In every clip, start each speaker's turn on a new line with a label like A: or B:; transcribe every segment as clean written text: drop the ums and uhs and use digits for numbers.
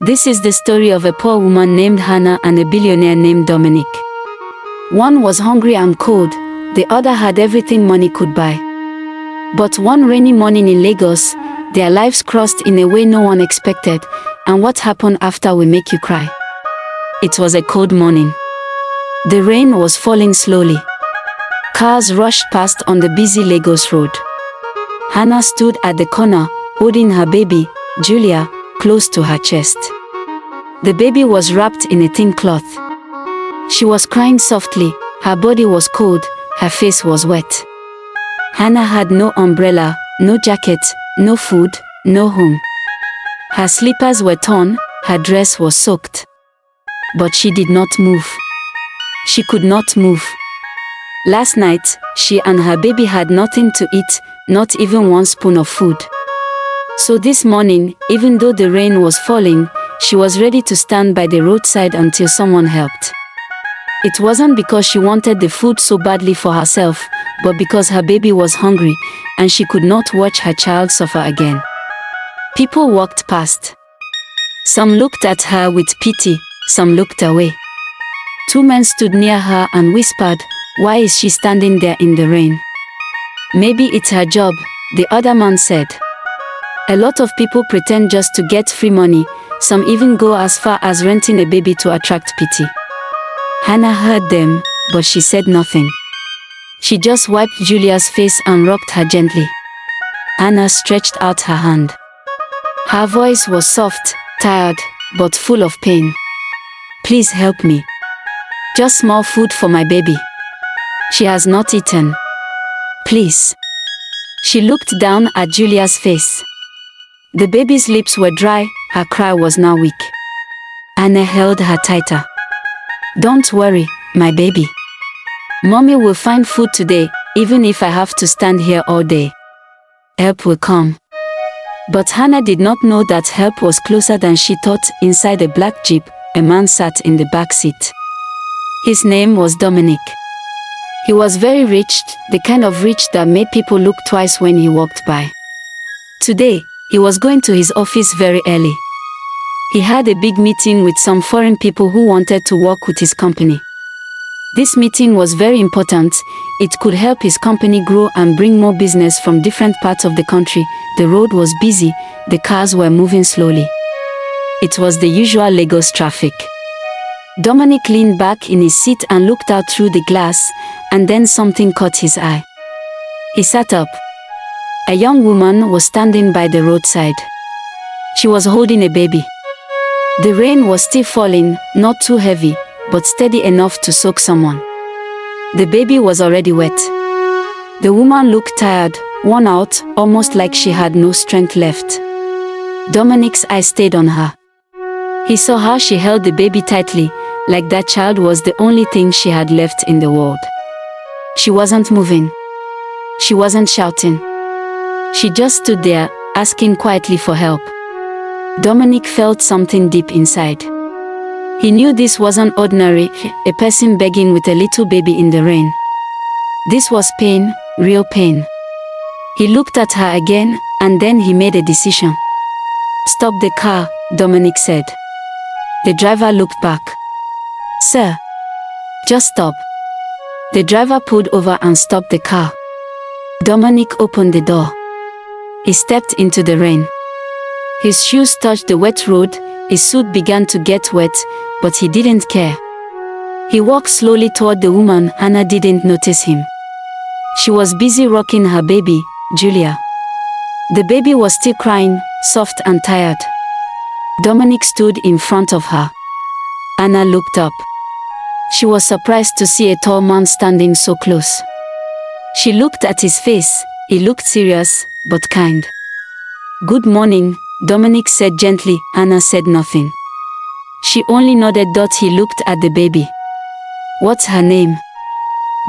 A: This is the story of a poor woman named Hannah and a billionaire named Dominic. One was hungry and cold, the other had everything money could buy. But one rainy morning in Lagos, their lives crossed in a way no one expected, and what happened after will make you cry. It was a cold morning. The rain was falling slowly. Cars rushed past on the busy Lagos road. Hannah stood at the corner, holding her baby, Julia, close to her chest. The baby was wrapped in a thin cloth. She was crying softly, her body was cold, her face was wet. Hannah had no umbrella, no jacket, no food, no home. Her slippers were torn, her dress was soaked. But she did not move. She could not move. Last night, she and her baby had nothing to eat, not even one spoon of food. So this morning, even though the rain was falling, she was ready to stand by the roadside until someone helped. It wasn't because she wanted the food so badly for herself, but because her baby was hungry, and she could not watch her child suffer again. People walked past. Some looked at her with pity, some looked away. Two men stood near her and whispered, "Why is she standing there in the rain?" "Maybe it's her job," the other man said. A lot of people pretend just to get free money, some even go as far as renting a baby to attract pity. Hannah heard them, but she said nothing. She just wiped Julia's face and rocked her gently. Hannah stretched out her hand. Her voice was soft, tired, but full of pain. "Please help me. Just small food for my baby. She has not eaten. Please." She looked down at Julia's face. The baby's lips were dry, her cry was now weak. Hannah held her tighter. "Don't worry, my baby. Mommy will find food today, even if I have to stand here all day. Help will come." But Hannah did not know that help was closer than she thought. Inside a black jeep, a man sat in the back seat. His name was Dominic. He was very rich, the kind of rich that made people look twice when he walked by. Today, he was going to his office very early. He had a big meeting with some foreign people who wanted to work with his company. This meeting was very important. It could help his company grow and bring more business from different parts of the country. The road was busy, the cars were moving slowly. It was the usual Lagos traffic. Dominic leaned back in his seat and looked out through the glass, and then something caught his eye. He sat up. A young woman was standing by the roadside. She was holding a baby. The rain was still falling, not too heavy, but steady enough to soak someone. The baby was already wet. The woman looked tired, worn out, almost like she had no strength left. Dominic's eyes stayed on her. He saw how she held the baby tightly, like that child was the only thing she had left in the world. She wasn't moving. She wasn't shouting. She just stood there, asking quietly for help. Dominic felt something deep inside. He knew this wasn't ordinary, a person begging with a little baby in the rain. This was pain, real pain. He looked at her again, and then he made a decision. "Stop the car," Dominic said. The driver looked back. "Sir, just stop." The driver pulled over and stopped the car. Dominic opened the door. He stepped into the rain. His shoes touched the wet road, his suit began to get wet, but he didn't care. He walked slowly toward the woman. Hannah didn't notice him. She was busy rocking her baby, Julia. The baby was still crying, soft and tired. Dominic stood in front of her. Hannah looked up. She was surprised to see a tall man standing so close. She looked at his face. He looked serious, but kind. "Good morning," Dominic said gently. Hannah said nothing. She only nodded. He looked at the baby. "What's her name?"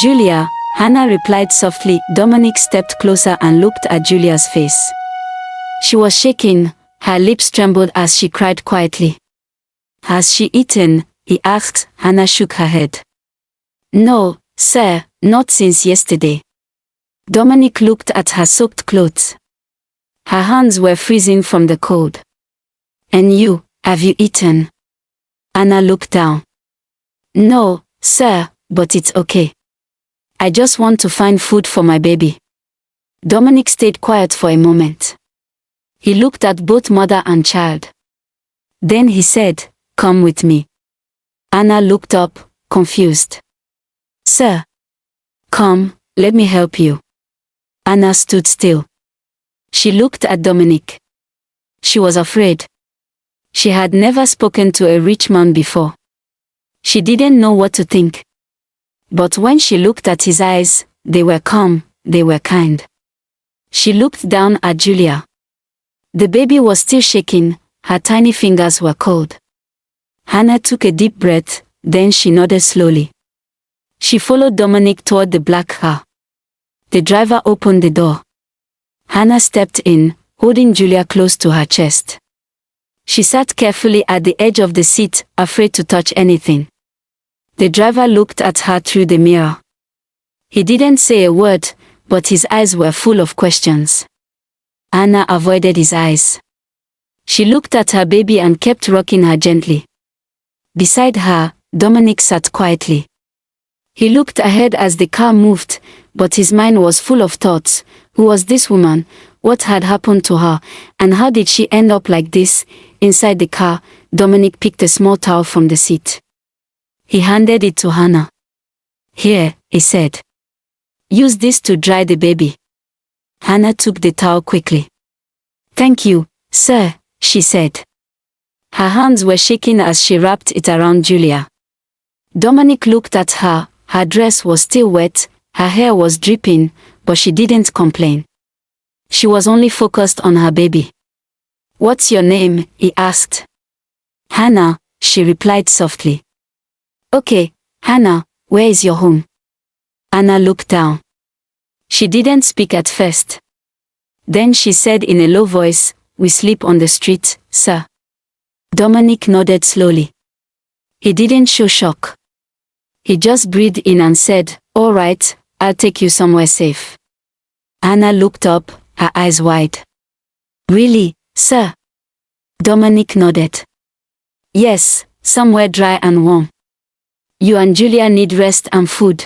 A: "Julia," Hannah replied softly. Dominic stepped closer and looked at Julia's face. She was shaking, her lips trembled as she cried quietly. "Has she eaten?" he asked. Hannah shook her head. "No, sir, not since yesterday." Dominic looked at her soaked clothes. Her hands were freezing from the cold. "And you?" Have you eaten? Anna looked down. No, sir, but it's okay. I just want to find food for my baby. Dominic stayed quiet for a moment. He looked at both mother and child. Then he said, "Come with me." Anna looked up, confused. "Sir." "Come, let me help you." Anna stood still. She looked at Dominic. She was afraid. She had never spoken to a rich man before. She didn't know what to think. But when she looked at his eyes, they were calm, they were kind. She looked down at Julia. The baby was still shaking, her tiny fingers were cold. Hannah took a deep breath, then she nodded slowly. She followed Dominic toward the black car. The driver opened the door. Hannah stepped in, holding Julia close to her chest. She sat carefully at the edge of the seat, afraid to touch anything. The driver looked at her through the mirror. He didn't say a word, but his eyes were full of questions. Anna avoided his eyes. She looked at her baby and kept rocking her gently. Beside her, Dominic sat quietly. He looked ahead as the car moved, but his mind was full of thoughts. Who was this woman? What had happened to her? And how did she end up like this? Inside the car, Dominic picked a small towel from the seat. He handed it to Hannah. "Here," he said. "Use this to dry the baby." Hannah took the towel quickly. "Thank you, sir," she said. Her hands were shaking as she wrapped it around Julia. Dominic looked at her. Her dress was still wet, her hair was dripping, but she didn't complain. She was only focused on her baby. "What's your name?" he asked. "Hannah," she replied softly. "Okay, Hannah, where is your home?" Anna looked down. She didn't speak at first. Then she said in a low voice, "We sleep on the street, sir." Dominic nodded slowly. He didn't show shock. He just breathed in and said, "All right, I'll take you somewhere safe." Anna looked up, her eyes wide. "Really, sir?" Dominic nodded. "Yes, somewhere dry and warm. You and Julia need rest and food."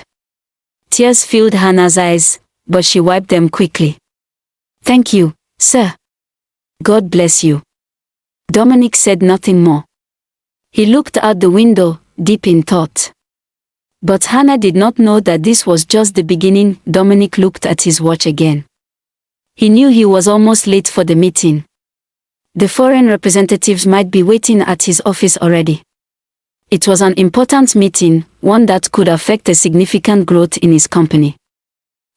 A: Tears filled Hannah's eyes, but she wiped them quickly. "Thank you, sir. God bless you." Dominic said nothing more. He looked out the window, deep in thought. But Hannah did not know that this was just the beginning. Dominic looked at his watch again. He knew he was almost late for the meeting. The foreign representatives might be waiting at his office already. It was an important meeting, one that could affect a significant growth in his company.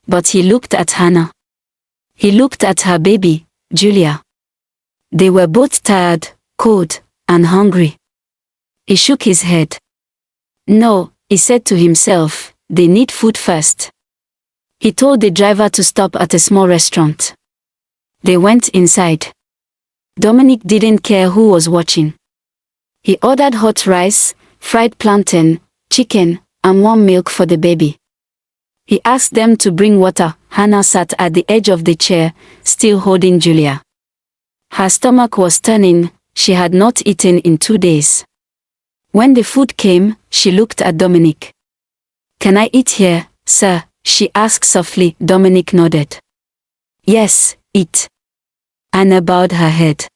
A: But he looked at Hannah. He looked at her baby, Julia. They were both tired, cold, and hungry. He shook his head. "No," he said to himself, "they need food first." He told the driver to stop at a small restaurant. They went inside. Dominic didn't care who was watching. He ordered hot rice, fried plantain, chicken, and warm milk for the baby. He asked them to bring water. Hannah sat at the edge of the chair, still holding Julia. Her stomach was turning. She had not eaten in 2 days. When the food came, she looked at Dominic. "Can I eat here, sir?" she asked softly. Dominic nodded. "Yes, eat." Anna bowed her head.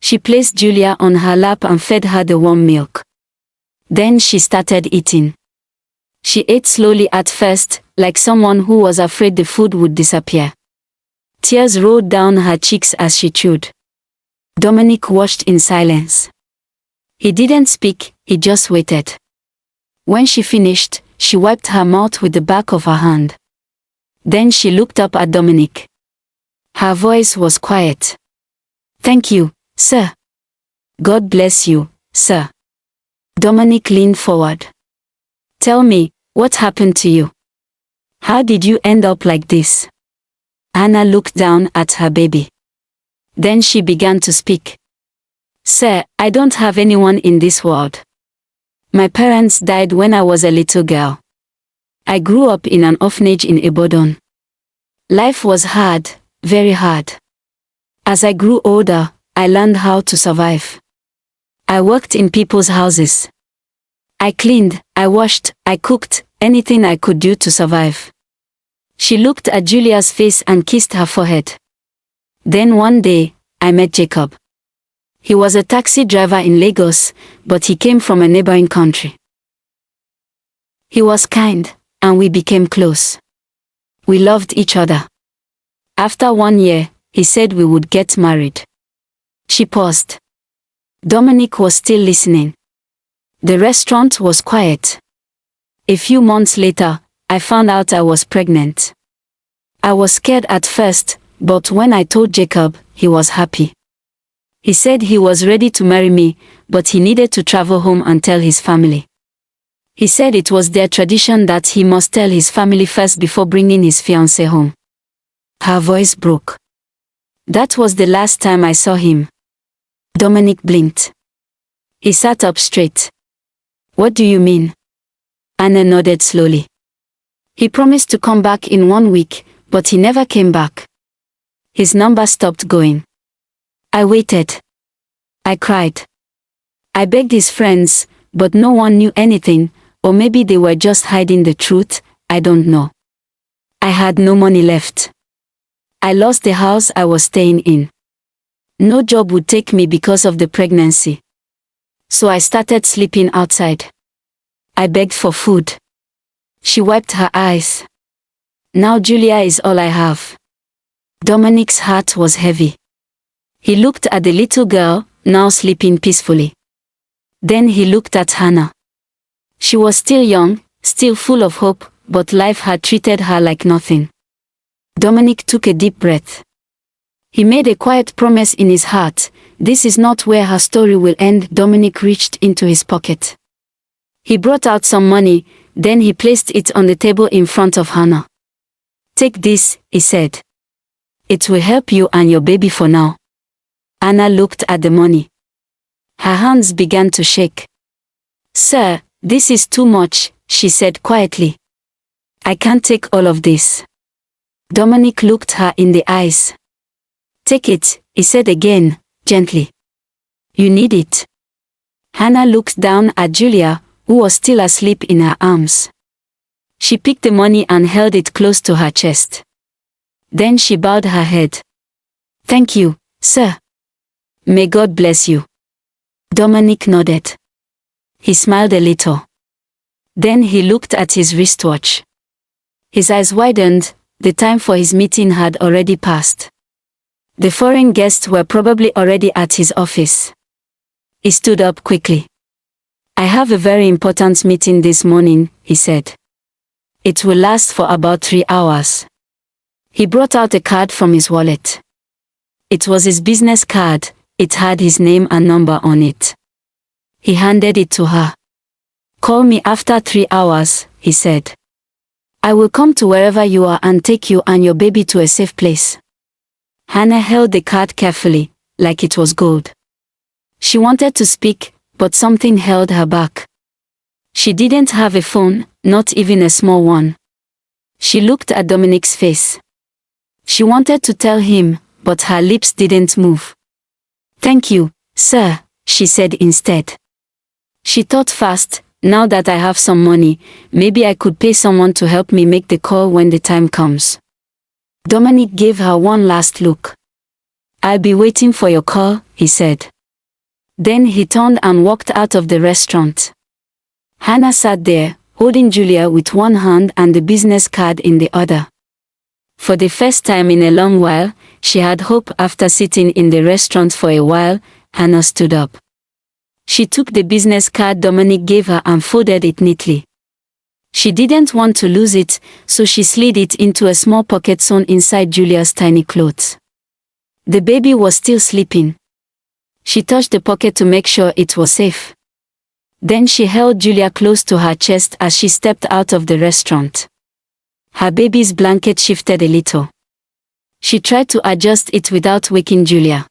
A: She placed Julia on her lap and fed her the warm milk. Then she started eating. She ate slowly at first, like someone who was afraid the food would disappear. Tears rolled down her cheeks as she chewed. Dominic watched in silence. He didn't speak, he just waited. When she finished, she wiped her mouth with the back of her hand. Then she looked up at Dominic. Her voice was quiet. "Thank you, sir." "God bless you, sir." Dominic leaned forward. "Tell me, what happened to you? How did you end up like this?" Anna looked down at her baby. Then she began to speak. "Sir, I don't have anyone in this world. My parents died when I was a little girl. I grew up in an orphanage in Ibadan. Life was hard, very hard. As I grew older, I learned how to survive. I worked in people's houses. I cleaned, I washed, I cooked, anything I could do to survive. She looked at Julia's face and kissed her forehead. Then one day, I met Jacob. He was a taxi driver in Lagos, but he came from a neighboring country. He was kind, and we became close. We loved each other. After 1 year, he said we would get married. She paused. Dominic was still listening. The restaurant was quiet. A few months later, I found out I was pregnant. I was scared at first, but when I told Jacob, he was happy. He said he was ready to marry me, but he needed to travel home and tell his family. He said it was their tradition that he must tell his family first before bringing his fiancée home. Her voice broke. That was the last time I saw him. Dominic blinked. He sat up straight. What do you mean? Anna nodded slowly. He promised to come back in 1 week, but he never came back. His number stopped going. I waited. I cried. I begged his friends, but no one knew anything, or maybe they were just hiding the truth, I don't know. I had no money left. I lost the house I was staying in. No job would take me because of the pregnancy. So I started sleeping outside. I begged for food. She wiped her eyes. Now Julia is all I have. Dominic's heart was heavy. He looked at the little girl, now sleeping peacefully. Then he looked at Hannah. She was still young, still full of hope, but life had treated her like nothing. Dominic took a deep breath. He made a quiet promise in his heart. This is not where her story will end. Dominic reached into his pocket. He brought out some money, then he placed it on the table in front of Hannah. Take this, he said. It will help you and your baby for now. Anna looked at the money. Her hands began to shake. Sir, this is too much, she said quietly. I can't take all of this. Dominic looked her in the eyes. Take it, he said again, gently. You need it. Hannah looked down at Julia, who was still asleep in her arms. She picked the money and held it close to her chest. Then she bowed her head. Thank you, sir. May God bless you. Dominic nodded. He smiled a little. Then he looked at his wristwatch. His eyes widened. The time for his meeting had already passed. The foreign guests were probably already at his office. He stood up quickly. I have a very important meeting this morning, he said. It will last for about 3 hours. He brought out a card from his wallet. It was his business card. It had his name and number on it. He handed it to her. Call me after 3 hours, he said. I will come to wherever you are and take you and your baby to a safe place. Hannah held the card carefully, like it was gold. She wanted to speak, but something held her back. She didn't have a phone, not even a small one. She looked at Dominic's face. She wanted to tell him, but her lips didn't move. Thank you, sir, she said instead. She thought fast, now that I have some money, maybe I could pay someone to help me make the call when the time comes. Dominic gave her one last look. I'll be waiting for your call, he said. Then he turned and walked out of the restaurant. Hannah sat there, holding Julia with one hand and the business card in the other. For the first time in a long while, she had hope. After sitting in the restaurant for a while, Hannah stood up. She took the business card Dominic gave her and folded it neatly. She didn't want to lose it, so she slid it into a small pocket sewn inside Julia's tiny clothes. The baby was still sleeping. She touched the pocket to make sure it was safe. Then she held Julia close to her chest as she stepped out of the restaurant. Her baby's blanket shifted a little. She tried to adjust it without waking Julia.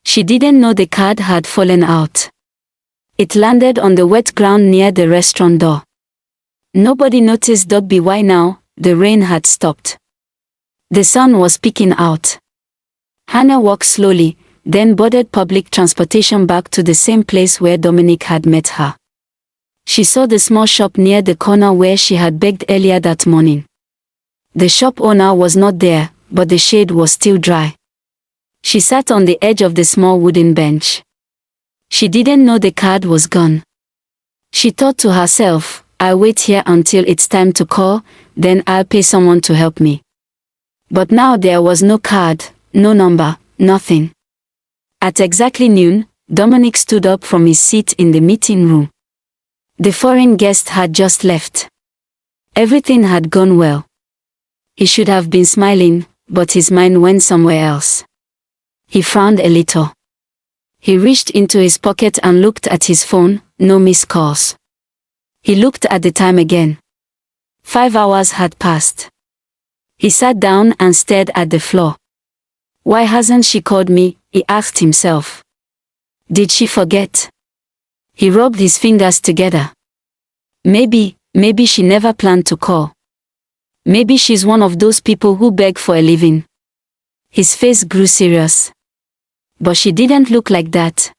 A: She didn't know the card had fallen out. It landed on the wet ground near the restaurant door. Nobody noticed Dogby now. The rain had stopped. The sun was peeking out. Hannah walked slowly, then boarded public transportation back to the same place where Dominic had met her. She saw the small shop near the corner where she had begged earlier that morning. The shop owner was not there, but the shade was still dry. She sat on the edge of the small wooden bench. She didn't know the card was gone. She thought to herself, I'll wait here until it's time to call, then I'll pay someone to help me. But now there was no card, no number, nothing. At exactly noon, Dominic stood up from his seat in the meeting room. The foreign guest had just left. Everything had gone well. He should have been smiling, but his mind went somewhere else. He frowned a little. He reached into his pocket and looked at his phone, no missed calls. He looked at the time again. 5 hours had passed. He sat down and stared at the floor. Why hasn't she called me? He asked himself. Did she forget? He rubbed his fingers together. Maybe she never planned to call. Maybe she's one of those people who beg for a living. His face grew serious. But she didn't look like that.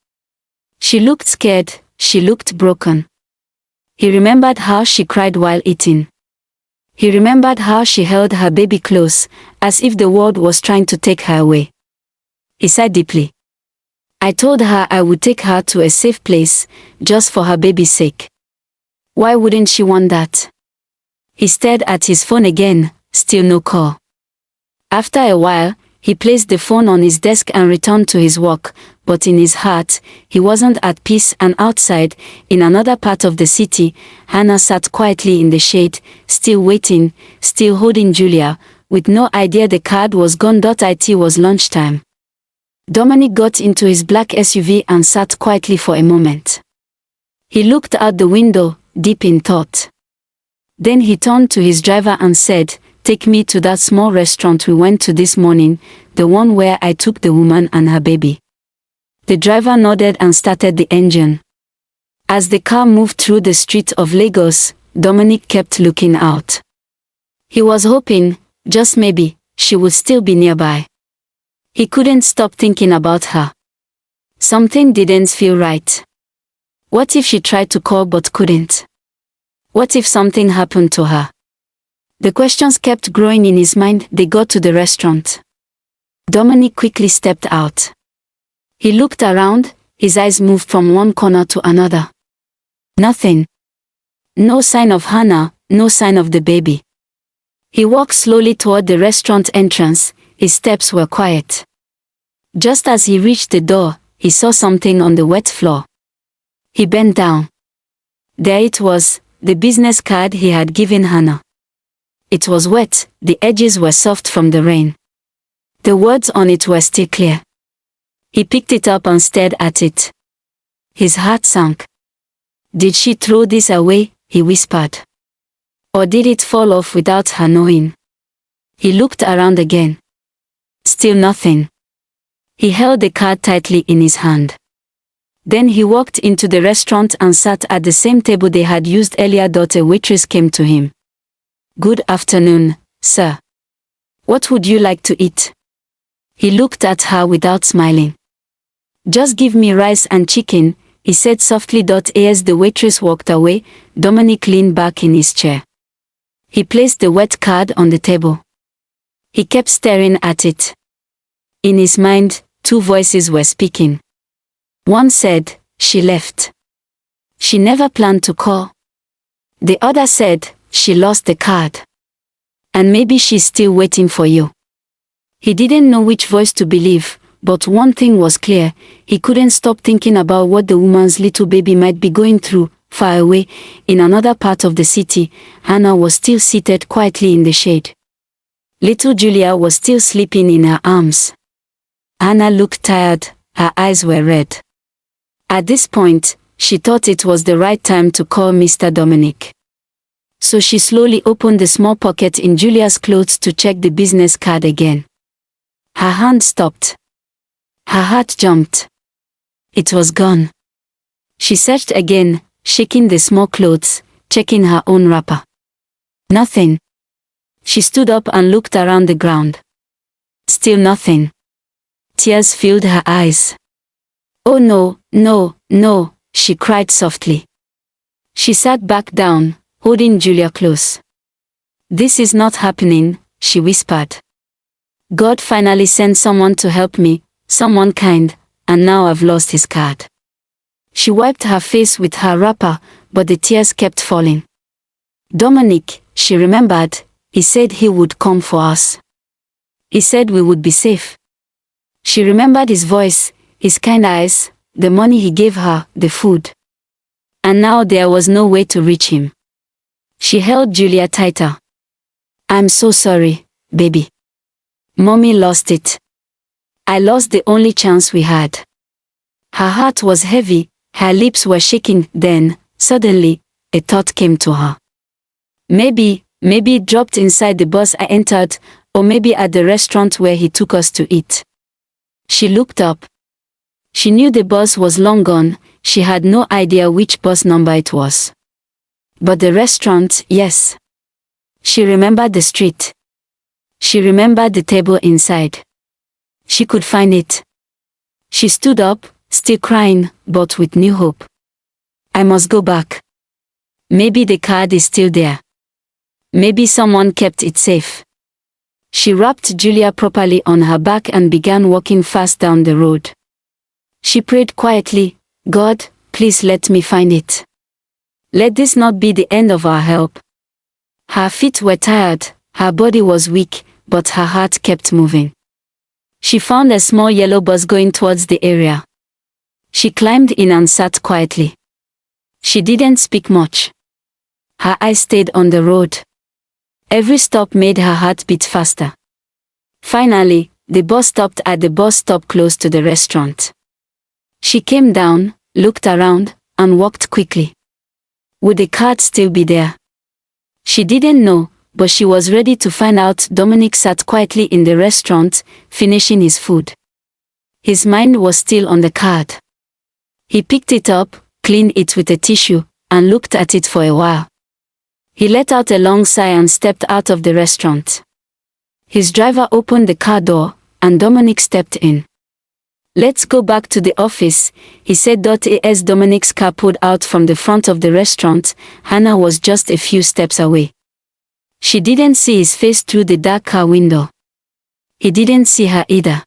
A: She looked scared, she looked broken. He remembered how she cried while eating. He remembered how she held her baby close, as if the world was trying to take her away. He sighed deeply. I told her I would take her to a safe place, just for her baby's sake. Why wouldn't she want that? He stared at his phone again, still no call. After a while, he placed the phone on his desk and returned to his work, but in his heart, he wasn't at peace. And outside, in another part of the city, Hannah sat quietly in the shade, still waiting, still holding Julia, with no idea the card was gone. It was lunchtime. Dominic got into his black SUV and sat quietly for a moment. He looked out the window, deep in thought. Then he turned to his driver and said, "Take me to that small restaurant we went to this morning, the one where I took the woman and her baby." The driver nodded and started the engine. As the car moved through the streets of Lagos, Dominic kept looking out. He was hoping, just maybe, she would still be nearby. He couldn't stop thinking about her. Something didn't feel right. What if she tried to call but couldn't? What if something happened to her? The questions kept growing in his mind. They got to the restaurant. Dominic quickly stepped out. He looked around, his eyes moved from one corner to another. Nothing. No sign of Hannah, no sign of the baby. He walked slowly toward the restaurant entrance. His steps were quiet. Just as he reached the door, he saw something on the wet floor. He bent down. There it was, the business card he had given Hannah. It was wet, the edges were soft from the rain. The words on it were still clear. He picked it up and stared at it. His heart sank. Did she throw this away? He whispered. Or did it fall off without her knowing? He looked around again. Still nothing. He held the card tightly in his hand. Then he walked into the restaurant and sat at the same table they had used earlier. A waitress came to him. "Good afternoon, sir. What would you like to eat?" He looked at her without smiling. "Just give me rice and chicken," he said softly. As the waitress walked away, Dominic leaned back in his chair. He placed the wet card on the table. He kept staring at it. In his mind, two voices were speaking. One said, "She left. She never planned to call." The other said, "She lost the card. And maybe she's still waiting for you." He didn't know which voice to believe, but one thing was clear, he couldn't stop thinking about what the woman's little baby might be going through. Far away, in another part of the city, Hannah was still seated quietly in the shade. Little Julia was still sleeping in her arms. Hannah looked tired, her eyes were red. At this point, she thought it was the right time to call Mr. Dominic. So she slowly opened the small pocket in Julia's clothes to check the business card again. Her hand stopped. Her heart jumped. It was gone. She searched again, shaking the small clothes, checking her own wrapper. Nothing. She stood up and looked around the ground. Still nothing. Tears filled her eyes. "Oh no, no, no," she cried softly. She sat back down, holding Julia close. "This is not happening," she whispered. "God finally sent someone to help me, someone kind, and now I've lost his card." She wiped her face with her wrapper, but the tears kept falling. "Dominic," she remembered, "he said he would come for us. He said we would be safe." She remembered his voice, his kind eyes, the money he gave her, the food. And now there was no way to reach him. She held Julia tighter. "I'm so sorry, baby. Mommy lost it. I lost the only chance we had." Her heart was heavy, her lips were shaking. Then, suddenly, a thought came to her. Maybe it dropped inside the bus I entered, or maybe at the restaurant where he took us to eat. She looked up. She knew the bus was long gone, she had no idea which bus number it was. But the restaurant, yes. She remembered the street. She remembered the table inside. She could find it. She stood up, still crying, but with new hope. "I must go back. Maybe the card is still there. Maybe someone kept it safe." She wrapped Julia properly on her back and began walking fast down the road. She prayed quietly, "God, please let me find it. Let this not be the end of our help." Her feet were tired, her body was weak, but her heart kept moving. She found a small yellow bus going towards the area. She climbed in and sat quietly. She didn't speak much. Her eyes stayed on the road. Every stop made her heart beat faster. Finally, the bus stopped at the bus stop close to the restaurant. She came down, looked around, and walked quickly. Would the card still be there? She didn't know, but she was ready to find out. Dominic sat quietly in the restaurant, finishing his food. His mind was still on the card. He picked it up, cleaned it with a tissue, and looked at it for a while. He let out a long sigh and stepped out of the restaurant. His driver opened the car door, and Dominic stepped in. "Let's go back to the office," he said. As Dominic's car pulled out from the front of the restaurant, Hannah was just a few steps away. She didn't see his face through the dark car window. He didn't see her either.